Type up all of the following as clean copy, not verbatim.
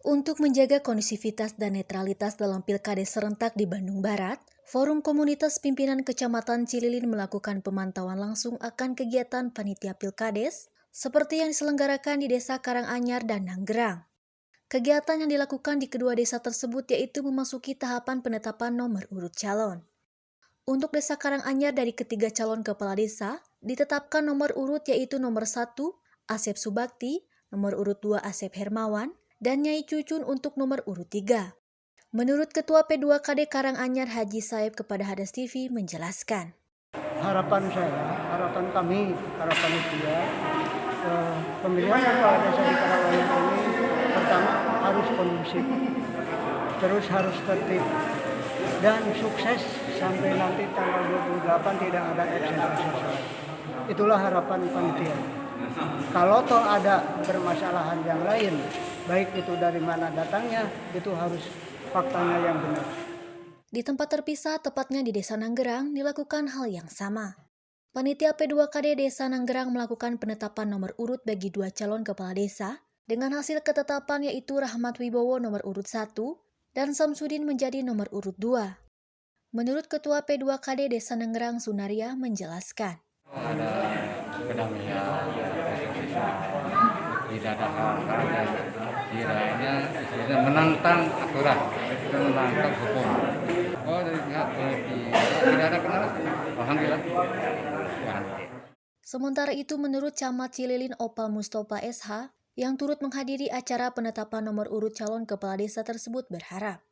Untuk menjaga kondusivitas dan netralitas dalam Pilkades serentak di Bandung Barat, Forum Komunitas Pimpinan Kecamatan Cililin melakukan pemantauan langsung akan kegiatan panitia Pilkades seperti yang diselenggarakan di Desa Karanganyar dan Nanggerang. Kegiatan yang dilakukan di kedua desa tersebut yaitu memasuki tahapan penetapan nomor urut calon. Untuk Desa Karanganyar dari ketiga calon kepala desa, ditetapkan nomor urut yaitu nomor 1, Asep Subakti, nomor urut 2 Asep Hermawan, dan Nyai Cucun untuk nomor urut 3. Menurut Ketua P2KD Karanganyar Haji Saib kepada Hadas TV menjelaskan. Harapan kami, para panitia, pemilihan kepala desa di Karanganyar ini pertama harus kondusif, terus harus tertib, dan sukses sampai nanti tanggal 28 tidak ada ekses-ekses. Itulah harapan panitia. Kalau toh ada permasalahan yang lain, baik itu dari mana datangnya, itu harus faktanya yang benar. Di tempat terpisah, tepatnya di Desa Nanggerang, dilakukan hal yang sama. Panitia P2KD Desa Nanggerang melakukan penetapan nomor urut bagi 2 calon kepala desa, dengan hasil ketetapan yaitu Rahmat Wibowo nomor urut 1 dan Samsudin menjadi nomor urut 2. Menurut Ketua P2KD Desa Nanggerang Sunaria menjelaskan. Ada kedamaian, tidak ada hal-hal yang kiranya menantang aturan, menantang hukum. Oh, dari pihak tidak ada kendala. Alhamdulillah. Sementara itu menurut Camat Cililin Opal Mustofa SH yang turut menghadiri acara penetapan nomor urut calon kepala desa tersebut berharap.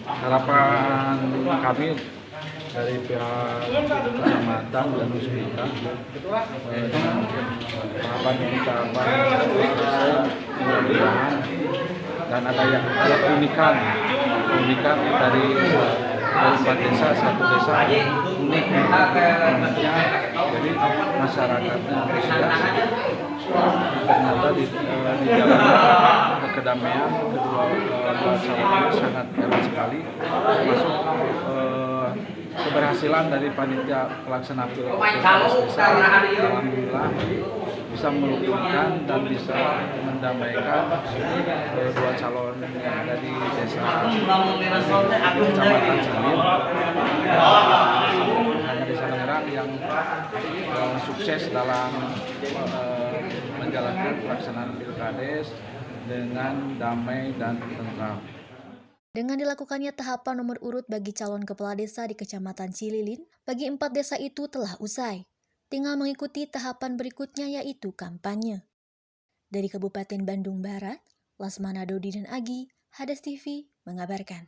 Harapan kami dari pihak kecamatan dan Musbika dengan tahapan mudah-mudahan dan ada keunikan dari 4 desa, 1 desa unik uniknya, jadi masyarakatnya antusias. Ternyata di jalan kedamaian kedua calon sangat erat sekali, termasuk keberhasilan dari panitia pelaksana Pilkades desa. Alhamdulillah bisa merukunkan dan bisa mendamaikan 2 calon yang ada di desa Kecamatan Cililin. Hanya Desa Nanggerang yang sukses dalam menjalankan pelaksanaan Pilkades dengan damai dan tentram. Dengan dilakukannya tahapan nomor urut bagi calon kepala desa di Kecamatan Cililin, bagi 4 desa itu telah usai. Tinggal mengikuti tahapan berikutnya yaitu kampanye. Dari Kabupaten Bandung Barat, Lasmana Dodi dan Agi, Hadas TV mengabarkan.